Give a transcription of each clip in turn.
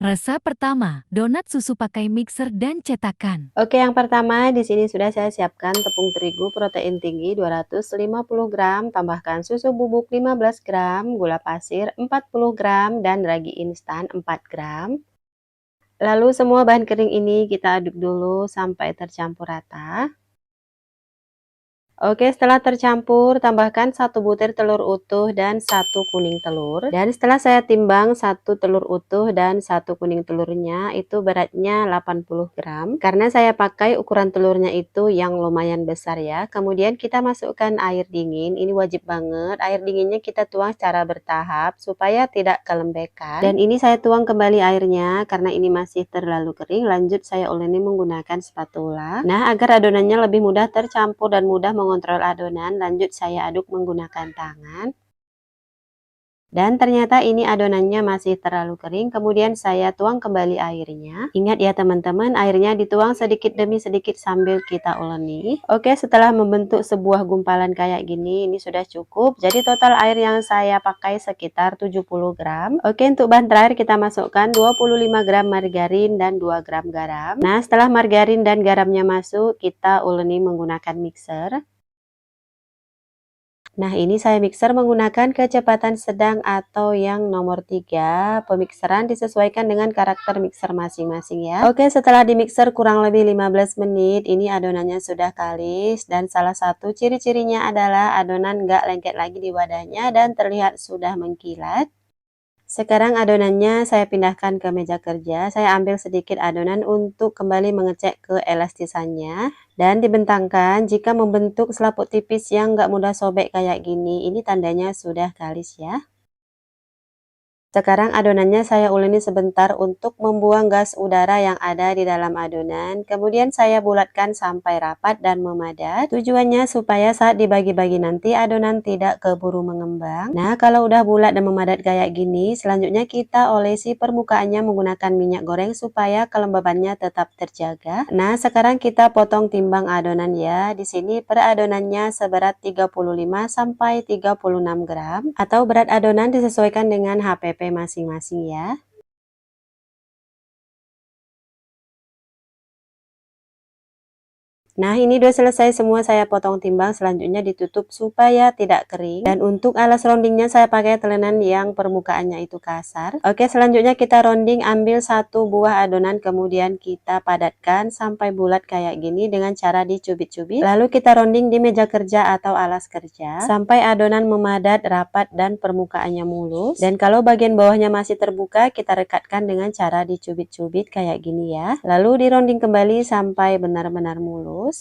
Resep pertama, donat susu pakai mixer dan cetakan. Oke, yang pertama di sini sudah saya siapkan tepung terigu protein tinggi 250 gram, tambahkan susu bubuk 15 gram, gula pasir 40 gram, dan ragi instan 4 gram. Lalu semua bahan kering ini kita aduk dulu sampai tercampur rata. Oke, setelah tercampur, tambahkan 1 butir telur utuh dan 1 kuning telur. Dan setelah saya timbang 1 telur utuh dan 1 kuning telurnya, itu beratnya 80 gram. Karena saya pakai ukuran telurnya itu yang lumayan besar ya. Kemudian kita masukkan air dingin, ini wajib banget. Air dinginnya kita tuang secara bertahap supaya tidak kelembekan. Dan ini saya tuang kembali airnya karena ini masih terlalu kering. Lanjut saya uleni menggunakan spatula. Nah, agar adonannya lebih mudah tercampur dan mudah mengontrol adonan, lanjut saya aduk menggunakan tangan. Dan ternyata ini adonannya masih terlalu kering, kemudian saya tuang kembali airnya. Ingat ya teman-teman, airnya dituang sedikit demi sedikit sambil kita uleni. Oke, setelah membentuk sebuah gumpalan kayak gini, ini sudah cukup. Jadi total air yang saya pakai sekitar 70 gram. Oke, untuk bahan terakhir kita masukkan 25 gram margarin dan 2 gram garam. Nah, setelah margarin dan garamnya masuk, kita uleni menggunakan mixer. Nah, ini saya mixer menggunakan kecepatan sedang atau yang nomor 3. Pemixeran disesuaikan dengan karakter mixer masing-masing ya. Oke, setelah dimixer kurang lebih 15 menit, ini adonannya sudah kalis. Dan salah satu ciri-cirinya adalah adonan nggak lengket lagi di wadahnya dan terlihat sudah mengkilat. Sekarang adonannya saya pindahkan ke meja kerja. Saya ambil sedikit adonan untuk kembali mengecek keelastisannya. Dan dibentangkan, jika membentuk selaput tipis yang nggak mudah sobek kayak gini, ini tandanya sudah kalis ya. Sekarang adonannya saya uleni sebentar untuk membuang gas udara yang ada di dalam adonan. Kemudian saya bulatkan sampai rapat dan memadat. Tujuannya supaya saat dibagi-bagi nanti adonan tidak keburu mengembang. Nah, kalau udah bulat dan memadat kayak gini, selanjutnya kita olesi permukaannya menggunakan minyak goreng supaya kelembabannya tetap terjaga. Nah, sekarang kita potong timbang adonan ya. Di sini per adonannya seberat 35 sampai 36 gram atau berat adonan disesuaikan dengan HPP masing-masing ya. Nah, ini udah selesai semua saya potong timbang, selanjutnya ditutup supaya tidak kering. Dan untuk alas roundingnya saya pakai telenan yang permukaannya itu kasar. Oke, selanjutnya kita rounding, ambil 1 buah adonan, kemudian kita padatkan sampai bulat kayak gini dengan cara dicubit-cubit. Lalu kita rounding di meja kerja atau alas kerja sampai adonan memadat, rapat, dan permukaannya mulus. Dan kalau bagian bawahnya masih terbuka, kita rekatkan dengan cara dicubit-cubit kayak gini ya. Lalu di rounding kembali sampai benar-benar mulus.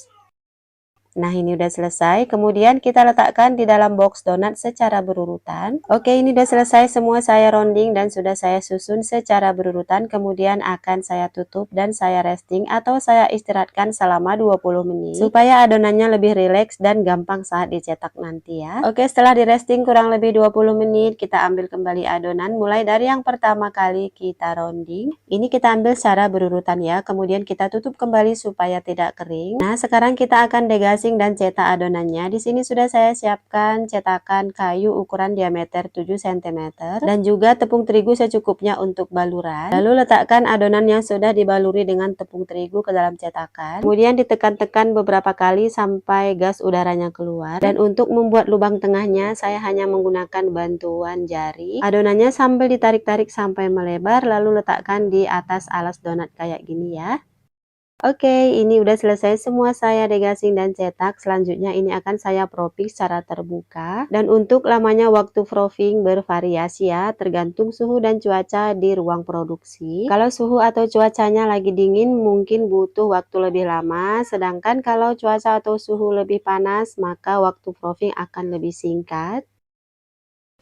Nah, ini udah selesai. Kemudian kita letakkan di dalam box donat secara berurutan. Oke, ini udah selesai semua saya rounding dan sudah saya susun secara berurutan. Kemudian akan saya tutup dan saya resting atau saya istirahatkan selama 20 menit supaya adonannya lebih rileks dan gampang saat dicetak nanti ya. Oke, setelah di resting kurang lebih 20 menit, kita ambil kembali adonan mulai dari yang pertama kali kita rounding. Ini kita ambil secara berurutan ya. Kemudian kita tutup kembali supaya tidak kering. Nah, sekarang kita akan degasikan dan cetak adonannya. Di sini sudah saya siapkan cetakan kayu ukuran diameter 7 cm dan juga tepung terigu secukupnya untuk baluran. Lalu letakkan adonan yang sudah dibaluri dengan tepung terigu ke dalam cetakan. Kemudian ditekan-tekan beberapa kali sampai gas udaranya keluar. Dan untuk membuat lubang tengahnya saya hanya menggunakan bantuan jari. Adonannya sambil ditarik-tarik sampai melebar, lalu letakkan di atas alas donat kayak gini ya. Oke, ini udah selesai semua saya degasing dan cetak. Selanjutnya ini akan saya proofing secara terbuka. Dan untuk lamanya waktu proofing bervariasi ya, tergantung suhu dan cuaca di ruang produksi. Kalau suhu atau cuacanya lagi dingin mungkin butuh waktu lebih lama, sedangkan kalau cuaca atau suhu lebih panas maka waktu proofing akan lebih singkat.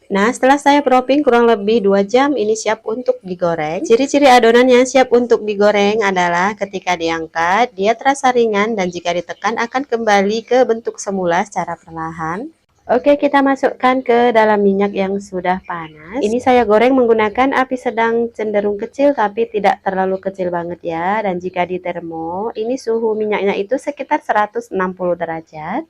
Nah, setelah saya proofing kurang lebih 2 jam, ini siap untuk digoreng. Ciri-ciri adonan yang siap untuk digoreng adalah ketika diangkat, dia terasa ringan dan jika ditekan akan kembali ke bentuk semula secara perlahan. Oke, kita masukkan ke dalam minyak yang sudah panas. Ini saya goreng menggunakan api sedang cenderung kecil tapi tidak terlalu kecil banget ya. Dan jika di termo, ini suhu minyaknya itu sekitar 160 derajat.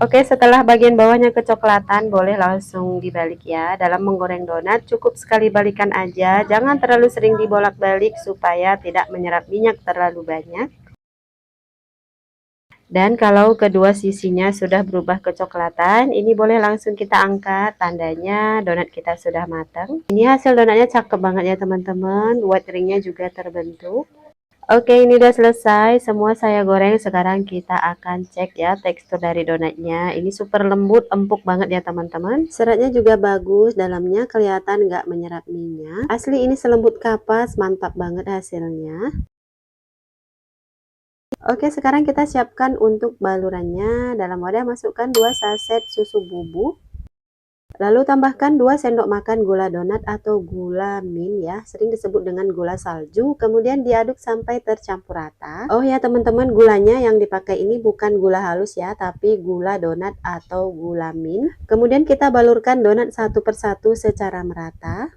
Oke, setelah bagian bawahnya kecoklatan, boleh langsung dibalik ya. Dalam menggoreng donat, cukup sekali balikan aja. Jangan terlalu sering dibolak-balik supaya tidak menyerap minyak terlalu banyak. Dan kalau kedua sisinya sudah berubah kecoklatan, ini boleh langsung kita angkat. Tandanya donat kita sudah matang. Ini hasil donatnya cakep banget ya teman-teman. White ringnya juga terbentuk. Oke, ini udah selesai. Semua saya goreng. Sekarang kita akan cek ya tekstur dari donatnya. Ini super lembut, empuk banget ya teman-teman. Seratnya juga bagus. Dalamnya kelihatan nggak menyerap minyak. Asli ini selembut kapas. Mantap banget hasilnya. Oke, sekarang kita siapkan untuk balurannya. Dalam wadah masukkan 2 saset susu bubuk. Lalu tambahkan 2 sendok makan gula donat atau gula min ya, sering disebut dengan gula salju. Kemudian diaduk sampai tercampur rata. Oh ya teman-teman, gulanya yang dipakai ini bukan gula halus ya, tapi gula donat atau gula min. Kemudian kita balurkan donat satu persatu secara merata.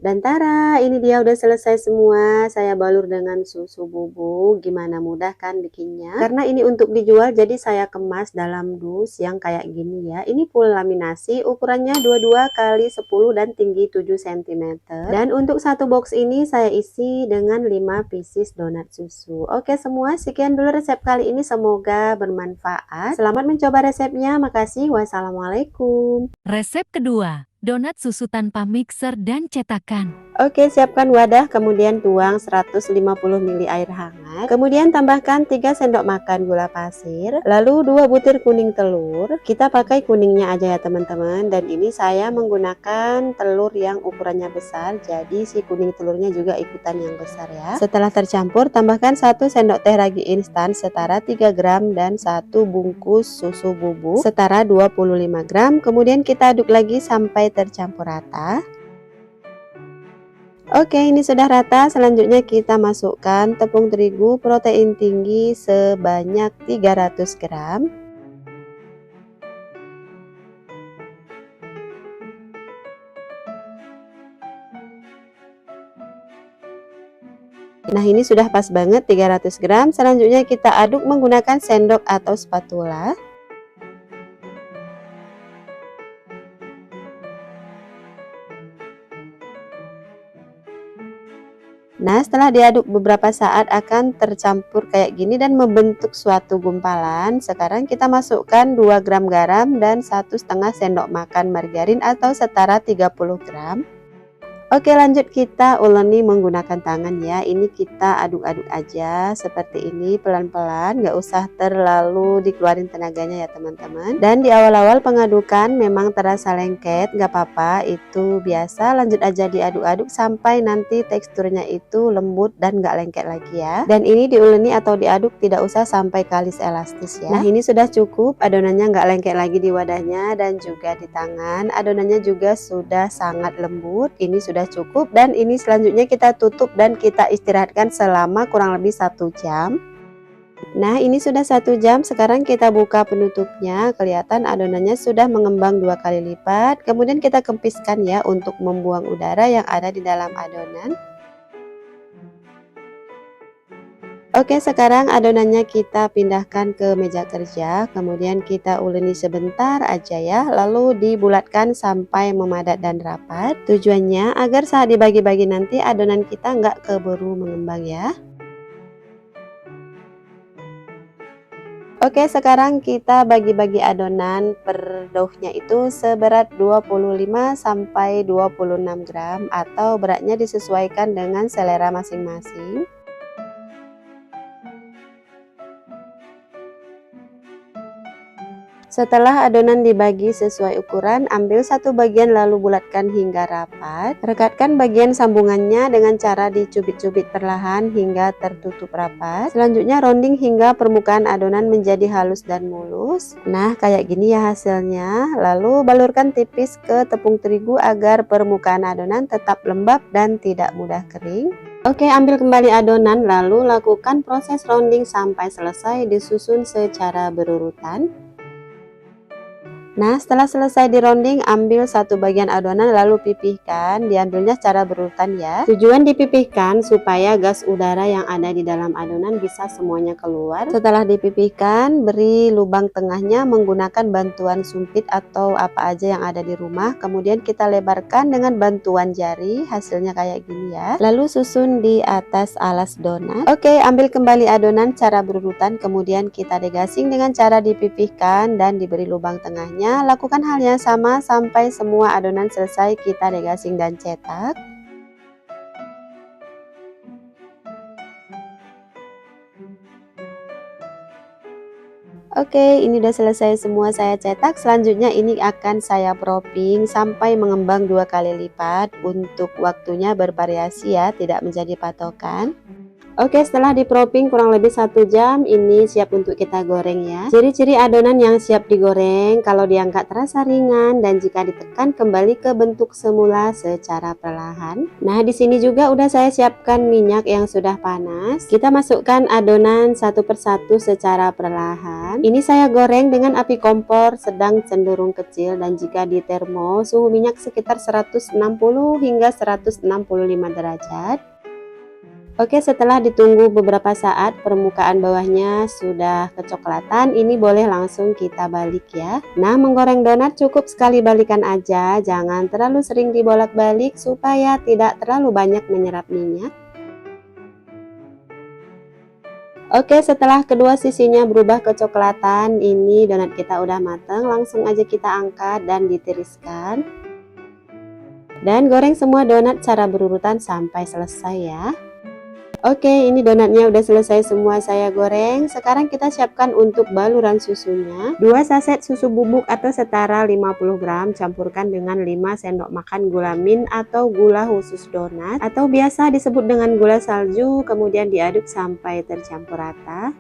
Dan tara, ini dia udah selesai semua. Saya balur dengan susu bubuk. Gimana mudah kan bikinnya? Karena ini untuk dijual, jadi saya kemas dalam dus yang kayak gini ya. Ini full laminasi, ukurannya 22 kali 10 dan tinggi 7 cm. Dan untuk satu box ini saya isi dengan 5 pieces donat susu. Oke semua, sekian dulu resep kali ini. Semoga bermanfaat. Selamat mencoba resepnya. Makasih. Wassalamualaikum. Resep kedua, donat susu tanpa mixer dan cetakan. Oke, siapkan wadah, kemudian tuang 150 ml air hangat. Kemudian tambahkan 3 sendok makan gula pasir, lalu 2 butir kuning telur. Kita pakai kuningnya aja ya teman-teman. Dan ini saya menggunakan telur yang ukurannya besar, jadi si kuning telurnya juga ikutan yang besar ya. Setelah tercampur, tambahkan 1 sendok teh ragi instan setara 3 gram dan 1 bungkus susu bubuk setara 25 gram. Kemudian kita aduk lagi sampai tercampur rata. Oke, ini sudah rata. Selanjutnya kita masukkan tepung terigu protein tinggi sebanyak 300 gram. Nah, ini sudah pas banget 300 gram. Selanjutnya kita aduk menggunakan sendok atau spatula. Nah, setelah diaduk beberapa saat akan tercampur kayak gini dan membentuk suatu gumpalan. Sekarang kita masukkan 2 gram garam dan 1,5 sendok makan margarin atau setara 30 gram. Oke, lanjut kita uleni menggunakan tangan ya. Ini kita aduk-aduk aja seperti ini pelan-pelan, nggak usah terlalu dikeluarin tenaganya ya teman-teman. Dan di awal-awal pengadukan memang terasa lengket, nggak apa-apa, itu biasa. Lanjut aja diaduk-aduk sampai nanti teksturnya itu lembut dan nggak lengket lagi ya. Dan ini diuleni atau diaduk tidak usah sampai kalis elastis ya. Nah, ini sudah cukup, adonannya nggak lengket lagi di wadahnya dan juga di tangan. Adonannya juga sudah sangat lembut. Ini sudah cukup dan ini selanjutnya kita tutup dan kita istirahatkan selama kurang lebih 1 jam. Nah, ini sudah 1 jam. Sekarang kita buka penutupnya. Kelihatan adonannya sudah mengembang 2 kali lipat. Kemudian kita kempiskan ya untuk membuang udara yang ada di dalam adonan. Oke, sekarang adonannya kita pindahkan ke meja kerja, kemudian kita uleni sebentar aja ya, lalu dibulatkan sampai memadat dan rapat. Tujuannya agar saat dibagi-bagi nanti adonan kita nggak keburu mengembang ya. Oke, sekarang kita bagi-bagi adonan per doughnya itu seberat 25 sampai 26 gram atau beratnya disesuaikan dengan selera masing-masing. Setelah adonan dibagi sesuai ukuran, ambil satu bagian lalu bulatkan hingga rapat. Rekatkan bagian sambungannya dengan cara dicubit-cubit perlahan hingga tertutup rapat. Selanjutnya rounding hingga permukaan adonan menjadi halus dan mulus. Nah, kayak gini ya hasilnya. Lalu balurkan tipis ke tepung terigu agar permukaan adonan tetap lembab dan tidak mudah kering. Oke, ambil kembali adonan lalu lakukan proses rounding sampai selesai, disusun secara berurutan. Nah, setelah selesai dironding, ambil satu bagian adonan lalu pipihkan. Diambilnya secara berurutan ya. Tujuan dipipihkan supaya gas udara yang ada di dalam adonan bisa semuanya keluar. Setelah dipipihkan, beri lubang tengahnya menggunakan bantuan sumpit atau apa aja yang ada di rumah. Kemudian kita lebarkan dengan bantuan jari, hasilnya kayak gini ya. Lalu susun di atas alas donat. Oke, ambil kembali adonan cara berurutan, kemudian kita degasing dengan cara dipipihkan dan diberi lubang tengahnya. Lakukan hal yang sama sampai semua adonan selesai kita degasing dan cetak. Oke, ini udah selesai semua saya cetak. Selanjutnya ini akan saya propping sampai mengembang 2 kali lipat. Untuk waktunya bervariasi ya, tidak menjadi patokan. Oke, setelah di propping kurang lebih 1 jam, ini siap untuk kita goreng ya. Ciri-ciri adonan yang siap digoreng, kalau diangkat terasa ringan dan jika ditekan kembali ke bentuk semula secara perlahan. Nah, di sini juga udah saya siapkan minyak yang sudah panas. Kita masukkan adonan satu persatu secara perlahan. Ini saya goreng dengan api kompor sedang cenderung kecil dan jika di termo suhu minyak sekitar 160 hingga 165 derajat. Oke, setelah ditunggu beberapa saat permukaan bawahnya sudah kecoklatan, ini boleh langsung kita balik ya. Nah, menggoreng donat cukup sekali balikan aja, jangan terlalu sering dibolak-balik supaya tidak terlalu banyak menyerap minyak. Oke, setelah kedua sisinya berubah kecoklatan, ini donat kita udah mateng, langsung aja kita angkat dan ditiriskan. Dan goreng semua donat secara berurutan sampai selesai ya. Oke, ini donatnya udah selesai semua saya goreng. Sekarang kita siapkan untuk baluran susunya. 2 saset susu bubuk atau setara 50 gram campurkan dengan 5 sendok makan gula mint atau gula khusus donat atau biasa disebut dengan gula salju, kemudian diaduk sampai tercampur rata.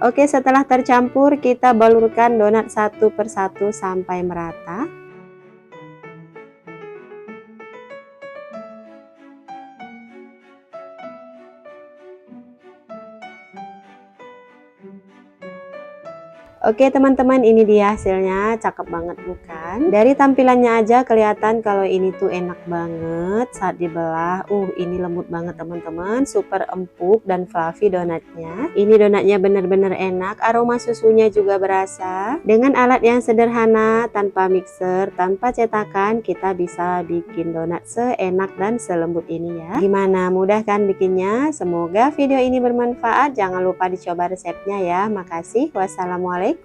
Oke, setelah tercampur kita balurkan donat satu persatu sampai merata. Oke teman-teman, ini dia hasilnya, cakep banget bukan? Dari tampilannya aja kelihatan kalau ini tuh enak banget saat dibelah. Ini lembut banget teman-teman, super empuk dan fluffy donatnya. Ini donatnya bener-bener enak, aroma susunya juga berasa. Dengan alat yang sederhana, tanpa mixer, tanpa cetakan, kita bisa bikin donat seenak dan selembut ini ya. Gimana, mudah kan bikinnya? Semoga video ini bermanfaat, jangan lupa dicoba resepnya ya. Makasih, wassalamualaikum.